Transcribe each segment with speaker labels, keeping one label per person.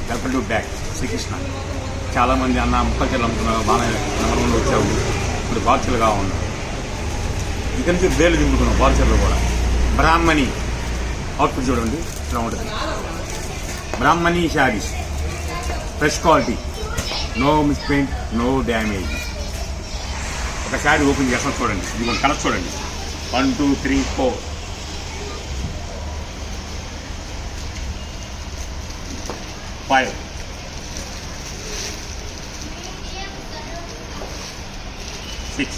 Speaker 1: Welcome to back Srikrishna. చాలామంది అన్న ముక్కలు చెల్లు అమ్ముతున్నారు, బాగానే నెంబర్ 1 వచ్చావు, ఇప్పుడు బాక్సులుగా ఉన్నాం. ఇక్కడి నుంచి వేలు దింపుకున్నాం బాక్సర్లు కూడా. బ్రాహ్మణి అవుట్ఫిట్ చూడండి ఇలా ఉంటుంది. Brahmani saris, fresh quality, no misprint, no damage. ఒక శారీ ఓపెన్ చేస్తాం చూడండి, ఇది కొన్ని కలర్ చూడండి. 1 2 3 4 5 6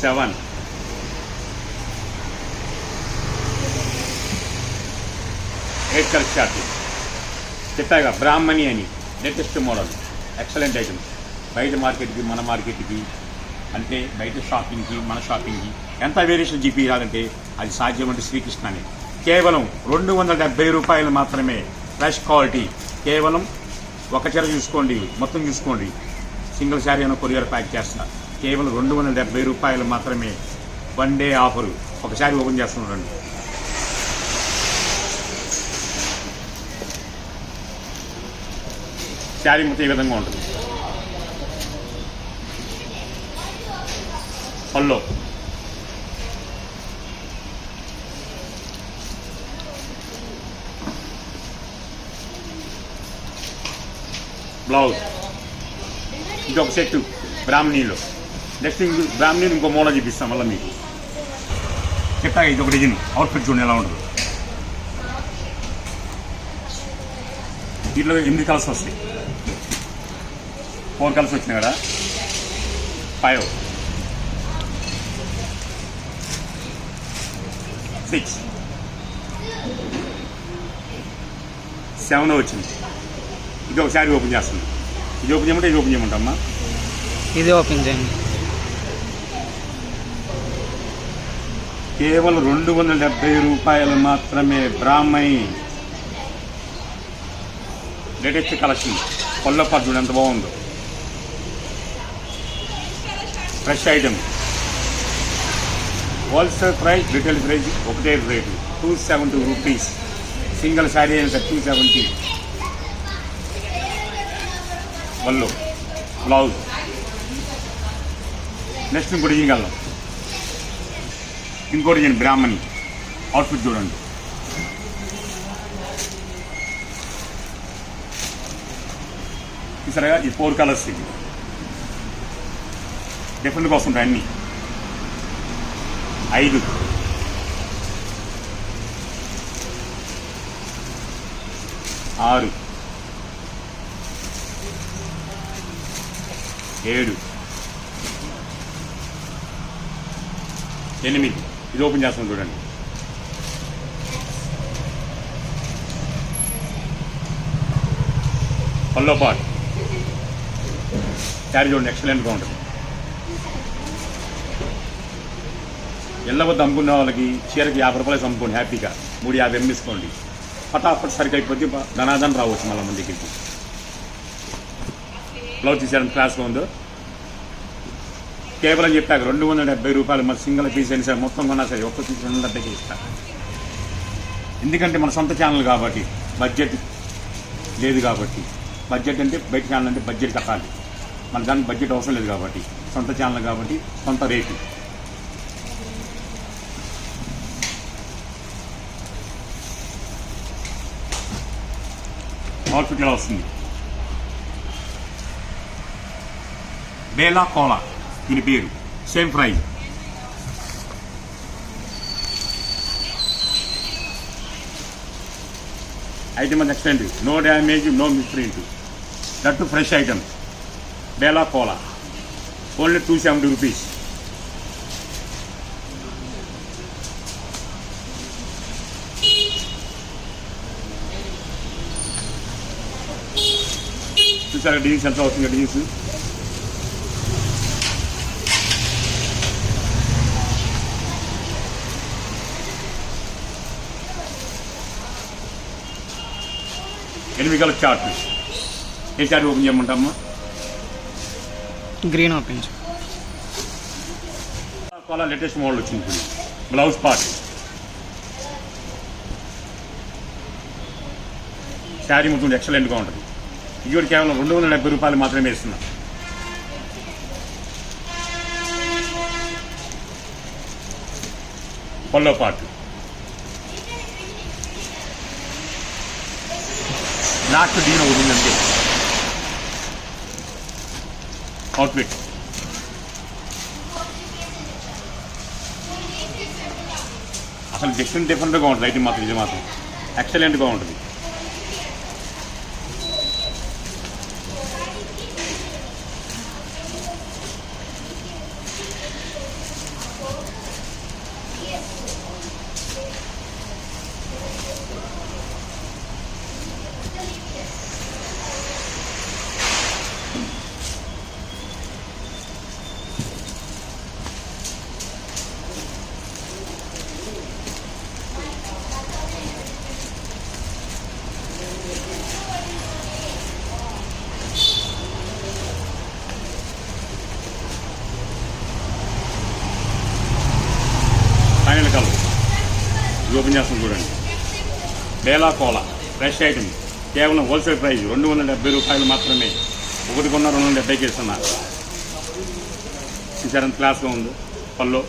Speaker 1: 7 8 కలర్ చార్ట్. చెప్పాగా బ్రాహ్మణి అని లేటెస్ట్ మోడల్, ఎక్సలెంట్ ఐటమ్స్. బయట మార్కెట్కి మన మార్కెట్కి అంటే బయట షాపింగ్కి మన షాపింగ్కి ఎంత వేరియేషన్ చూపించాలంటే అది సాధ్యమంటే శ్రీకృష్ణని. కేవలం 270 రూపాయలు మాత్రమే. Fresh quality. కేవలం ఒక చీర చూసుకోండి, మొత్తం చూసుకోండి. సింగిల్ శారీ అయినా కొరియర్ ప్యాక్ చేస్తా. కేవలం 270 రూపాయలు మాత్రమే. 1 డే ఆఫరు. ఒక శారీ ఓపెన్ చేస్తున్నారండి. శారీ మొత్తం ఈ విధంగా ఉంటుంది. పల్లో బ్లౌజ్. ఇంకొక సెట్ బ్రాహ్మణిలో. నెక్స్ట్ బ్రాహ్మణిని ఇంకో మోడల్ చూపిస్తాం మళ్ళీ మీకు. చెప్పాక ఇది ఒక డిజైన్. అవుట్ఫిట్ చూడండి ఎలా ఉంటుంది. దీంట్లో 8 కలర్స్ వస్తాయి. 4 కలర్స్ వచ్చినాయి కదా. 5 6 7 వచ్చింది. ఇది ఒక శారీ ఓపెన్ చేస్తుంది. ఇది ఓపెన్ చేయమంటే ఇది ఓపెన్ చేయమంటమ్మా.
Speaker 2: ఇది ఓపెన్ చేయండి.
Speaker 1: కేవలం 270 రూపాయలు మాత్రమే. బ్రాహ్మణి లేటెస్ట్ కలెక్షన్. పళ్ళపాటు చూడండి ఎంత బాగుందో. Fresh item. Wholesale price, retail price ఒకటే రేటు. 270 రూపీస్. సింగిల్ శారీ అయినా 270. పళ్ళు, బ్లౌజ్. నెక్స్ట్ ఇంకోటి చేయగలం. ఇంకోటి చేయండి బ్రాహ్మణి. అవుట్ఫిట్ చూడండి. సరేగా ఈ 4 కలర్స్ ఇది డిఫరెంట్గా వస్తుంటాయి అన్నీ. 5 6 7 8. ఇది ఓపెన్ చేస్తాం చూడండి. పల్లో పాట్. శారీ చూడండి ఎక్సలెంట్గా ఉంటుంది. ఎల్లవద్దు అమ్ముకునే వాళ్ళకి చీరకి 50 రూపాయలు అమ్ముకోండి హ్యాపీగా. 350 అమ్మేసుకోండి. పటాపట్ సరికి అయిపోతే ధనాధన రావచ్చు మళ్ళీ మన దగ్గరికి. బ్లౌజ్ తీసేయడం క్లాస్గా ఉందో. కేవలం చెప్పాక 270 రూపాయలు. మన సింగిల్ పీస్ అయినా సరే మొత్తం కొన్నా సరే ఒక్క పీస్ 270కి ఇస్తాను. ఎందుకంటే మన సొంత ఛానల్ కాబట్టి, బడ్జెట్ లేదు కాబట్టి. బడ్జెట్ అంటే బయట ఛానల్ అంటే బడ్జెట్ కట్టాలి. మన దానికి బడ్జెట్ అవసరం లేదు కాబట్టి, సొంత ఛానల్ కాబట్టి సొంత రేటు. అవుట్ఫిట్ ఎలా వస్తుంది. బేలా కోలా దీని పేరు. Same price. ఐటమ్ అది extend. No damage, no misprint. That fresh item. బేలా కోలా ఓన్లీ 270 రూపీస్. చూసారా డిజైన్స్ ఎంత అవుతుంది. డిజైన్స్ ఎనిమిది చార్ట్. ఏ చార్ట్ ఓపెన్ చేయమంటామా?
Speaker 2: Green open.
Speaker 1: చాలా లేటెస్ట్ మోడల్ వచ్చింది ఇప్పుడు బ్లౌజ్ పార్ట్ శారీ మొత్తం ఎక్సలెంట్గా ఉంటుంది. ఇది కూడా కేవలం 270 రూపాయలు మాత్రమే ఇస్తున్నాం. పల్లో పార్ట్ లాస్ట్ దీని ఒకటి ఉందంటే అవుట్ఫిట్ అసలు డిఫరెంట్గా ఉంటుంది. అయితే మాత్రం ఇది మాత్రం ఎక్సలెంట్గా ఉంటుంది. ఫైనల్ కలర్ ఓపెన్ చేస్తాం చూడండి. బేలా కోలా ఫ్రెష్ ఐటమ్ కేవలం హోల్సేల్ ప్రైస్ 270 రూపాయలు మాత్రమే. ఒకటి కొన్న 270కి ఇస్తున్నారు. చూసారంత క్లాస్గా ఉంది. పల్లో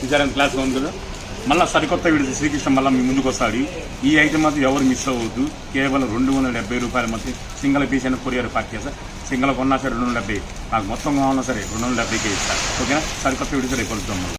Speaker 1: చూసారంత క్లాస్గా ఉంది కదా. మళ్ళీ సరికొత్త వీడియో శ్రీకృష్ణ మళ్ళీ మీ ముందుకు వస్తాడు. ఈ ఐటమ్ మాత్రం ఎవరు మిస్ అవ్వద్దు. కేవలం 270 రూపాయలు మాత్రం సింగిల్ పీస్ అయినా కొరియర్ ప్యాక్ చేస్తా. సింగిల్ కొన్నా సరే 270, నాకు మొత్తం కావాలన్నా సరే 270కే ఇస్తారు. ఓకేనా. సరికొత్త వీడియో రేపు కలుద్దాం.